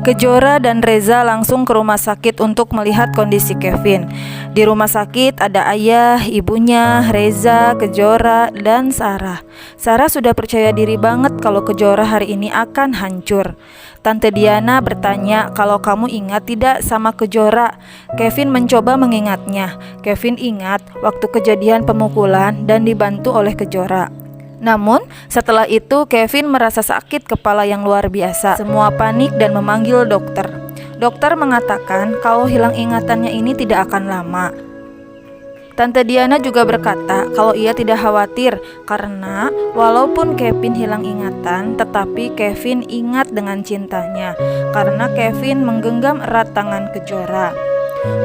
Kejora dan Reza langsung ke rumah sakit untuk melihat kondisi Kevin. Di rumah sakit ada ayah, ibunya, Reza, Kejora, dan Sarah. Sarah sudah percaya diri banget kalau Kejora hari ini akan hancur. Tante Diana bertanya kalau kamu ingat tidak sama Kejora. Kevin mencoba mengingatnya. Kevin ingat waktu kejadian pemukulan dan dibantu oleh Kejora. Namun, setelah itu Kevin merasa sakit kepala yang luar biasa. Semua panik dan memanggil dokter. Dokter mengatakan kalau hilang ingatannya ini tidak akan lama. Tante Diana juga berkata kalau ia tidak khawatir karena walaupun Kevin hilang ingatan, tetapi Kevin ingat dengan cintanya karena Kevin menggenggam erat tangan Kejora.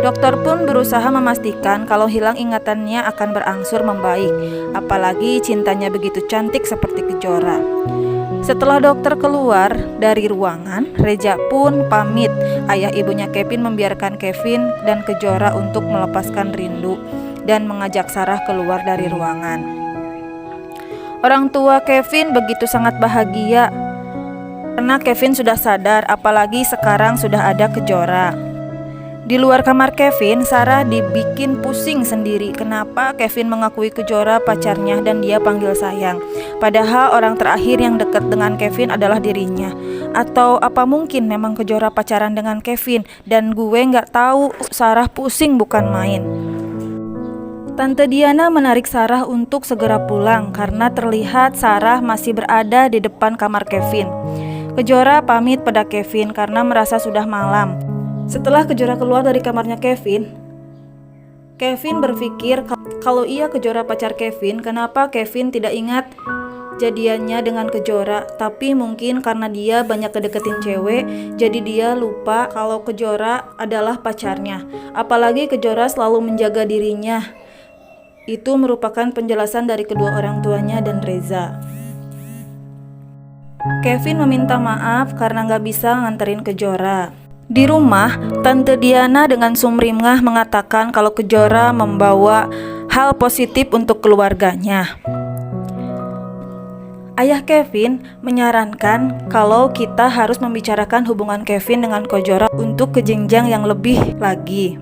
Dokter pun berusaha memastikan kalau hilang ingatannya akan berangsur membaik, apalagi cintanya begitu cantik seperti Kejora. Setelah dokter keluar dari ruangan, Reza pun pamit. Ayah ibunya Kevin membiarkan Kevin dan Kejora untuk melepaskan rindu dan mengajak Sarah keluar dari ruangan. Orang tua Kevin begitu sangat bahagia karena Kevin sudah sadar, apalagi sekarang sudah ada Kejora. Di luar kamar Kevin, Sarah dibikin pusing sendiri. Kenapa Kevin mengakui Kejora pacarnya dan dia panggil sayang? Padahal orang terakhir yang dekat dengan Kevin adalah dirinya. Atau apa mungkin memang Kejora pacaran dengan Kevin dan gue gak tahu? Sarah pusing bukan main. Tante Diana menarik Sarah untuk segera pulang karena terlihat Sarah masih berada di depan kamar Kevin. Kejora pamit pada Kevin karena merasa sudah malam. Setelah Kejora keluar dari kamarnya Kevin berpikir kalau ia Kejora pacar Kevin, kenapa Kevin tidak ingat jadiannya dengan Kejora? Tapi mungkin karena dia banyak kedeketin cewek, jadi dia lupa kalau Kejora adalah pacarnya. Apalagi Kejora selalu menjaga dirinya. Itu merupakan penjelasan dari kedua orang tuanya dan Reza. Kevin meminta maaf karena gak bisa nganterin Kejora. Di rumah, Tante Diana dengan sumringah mengatakan kalau Kejora membawa hal positif untuk keluarganya. Ayah Kevin menyarankan kalau kita harus membicarakan hubungan Kevin dengan Kejora untuk ke jenjang yang lebih lagi.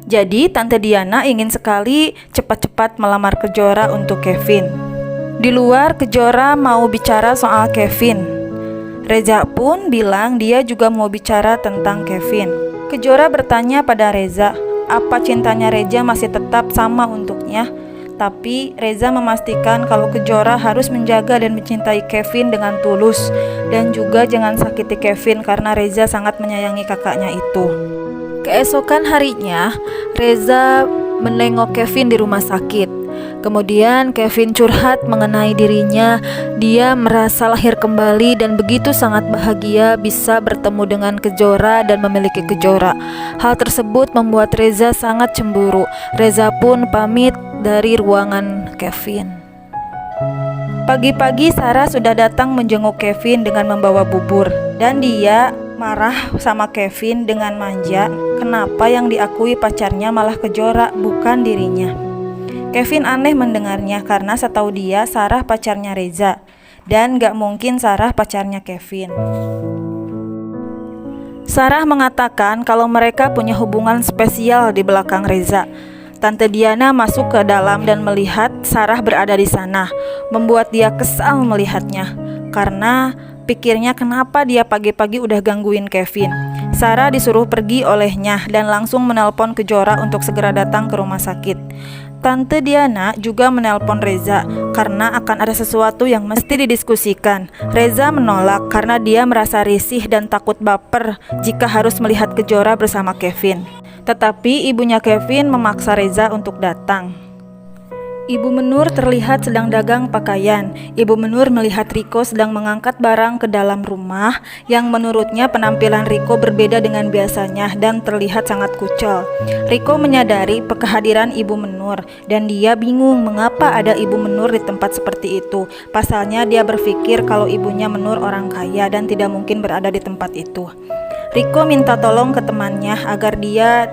Jadi Tante Diana ingin sekali cepat-cepat melamar Kejora untuk Kevin. Di luar, Kejora mau bicara soal Kevin. Reza pun bilang dia juga mau bicara tentang Kevin. Kejora bertanya pada Reza, apa cintanya Reza masih tetap sama untuknya? Tapi Reza memastikan kalau Kejora harus menjaga dan mencintai Kevin dengan tulus. Dan juga jangan sakiti Kevin karena Reza sangat menyayangi kakaknya itu. Keesokan harinya, Reza menengok Kevin di rumah sakit. Kemudian Kevin curhat mengenai dirinya. Dia merasa lahir kembali dan begitu sangat bahagia bisa bertemu dengan Kejora dan memiliki Kejora. Hal tersebut membuat Reza sangat cemburu. Reza pun pamit dari ruangan Kevin. Pagi-pagi Sarah sudah datang menjenguk Kevin dengan membawa bubur. Dan dia marah sama Kevin dengan manja. Kenapa yang diakui pacarnya malah Kejora bukan dirinya? Kevin aneh mendengarnya karena setahu dia Sarah pacarnya Reza dan gak mungkin Sarah pacarnya Kevin. Sarah mengatakan kalau mereka punya hubungan spesial di belakang Reza. Tante Diana masuk ke dalam dan melihat Sarah berada di sana, membuat dia kesal melihatnya karena pikirnya kenapa dia pagi-pagi udah gangguin Kevin. Sarah disuruh pergi olehnya dan langsung menelpon Kejora untuk segera datang ke rumah sakit. Tante Diana juga menelpon Reza karena akan ada sesuatu yang mesti didiskusikan. Reza menolak karena dia merasa risih dan takut baper jika harus melihat Kejora bersama Kevin. Tetapi ibunya Kevin memaksa Reza untuk datang. Ibu Menur terlihat sedang dagang pakaian. Ibu Menur melihat Riko sedang mengangkat barang ke dalam rumah yang menurutnya penampilan Riko berbeda dengan biasanya dan terlihat sangat kucel. Riko menyadari kehadiran Ibu Menur dan dia bingung mengapa ada Ibu Menur di tempat seperti itu. Pasalnya dia berpikir kalau ibunya Menur orang kaya dan tidak mungkin berada di tempat itu. Riko minta tolong ke temannya agar dia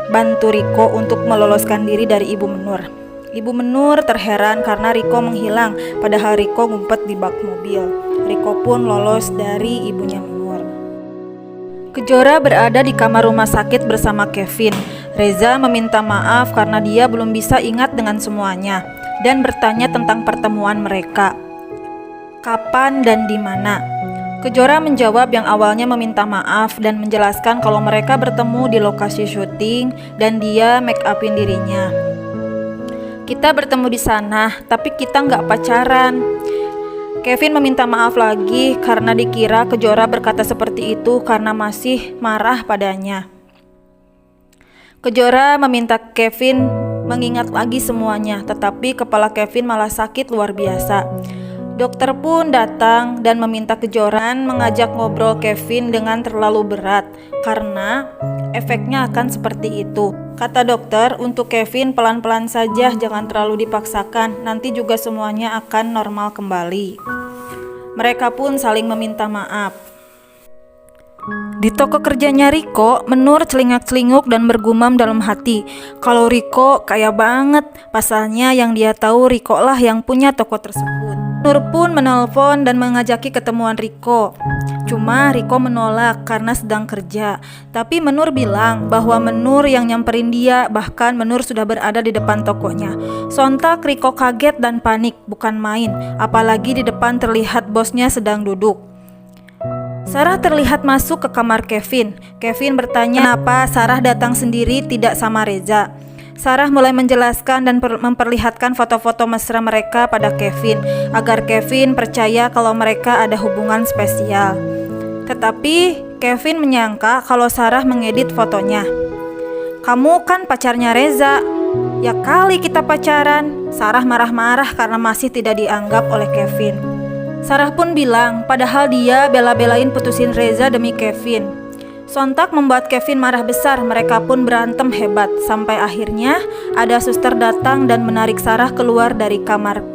bantu Riko untuk meloloskan diri dari Ibu Menur. Ibu Menur terheran karena Riko menghilang, padahal Riko ngumpet di bak mobil. Riko pun lolos dari ibunya Menur. Kejora berada di kamar rumah sakit bersama Kevin. Reza meminta maaf karena dia belum bisa ingat dengan semuanya dan bertanya tentang pertemuan mereka. Kapan dan di mana? Kejora menjawab yang awalnya meminta maaf dan menjelaskan kalau mereka bertemu di lokasi syuting dan dia make upin dirinya. Kita bertemu di sana, tapi kita nggak pacaran. Kevin meminta maaf lagi karena dikira Kejora berkata seperti itu karena masih marah padanya. Kejora meminta Kevin mengingat lagi semuanya, tetapi kepala Kevin malah sakit luar biasa. Dokter pun datang dan meminta Kejora mengajak ngobrol Kevin dengan terlalu berat karena efeknya akan seperti itu. Kata dokter, untuk Kevin pelan-pelan saja, jangan terlalu dipaksakan, nanti juga semuanya akan normal kembali. Mereka pun saling meminta maaf. Di toko kerjanya Riko, Menur celingak-celinguk dan bergumam dalam hati, kalau Riko kaya banget, pasalnya yang dia tahu Riko lah yang punya toko tersebut. Menur pun menelpon dan mengajaki ketemuan Riko. Cuma Riko menolak karena sedang kerja. Tapi Menur bilang bahwa Menur yang nyamperin dia, bahkan Menur sudah berada di depan tokonya. Sontak Riko kaget dan panik, bukan main, apalagi di depan terlihat bosnya sedang duduk. Sarah terlihat masuk ke kamar Kevin. Kevin bertanya kenapa Sarah datang sendiri tidak sama Reza. Sarah mulai menjelaskan dan memperlihatkan foto-foto mesra mereka pada Kevin agar Kevin percaya kalau mereka ada hubungan spesial. Tetapi Kevin menyangka kalau Sarah mengedit fotonya. Kamu kan pacarnya Reza. Ya kali kita pacaran. Sarah marah-marah karena masih tidak dianggap oleh Kevin. Sarah pun bilang padahal dia bela-belain putusin Reza demi Kevin. Sontak membuat Kevin marah besar, mereka pun berantem hebat. Sampai akhirnya ada suster datang dan menarik Sarah keluar dari kamar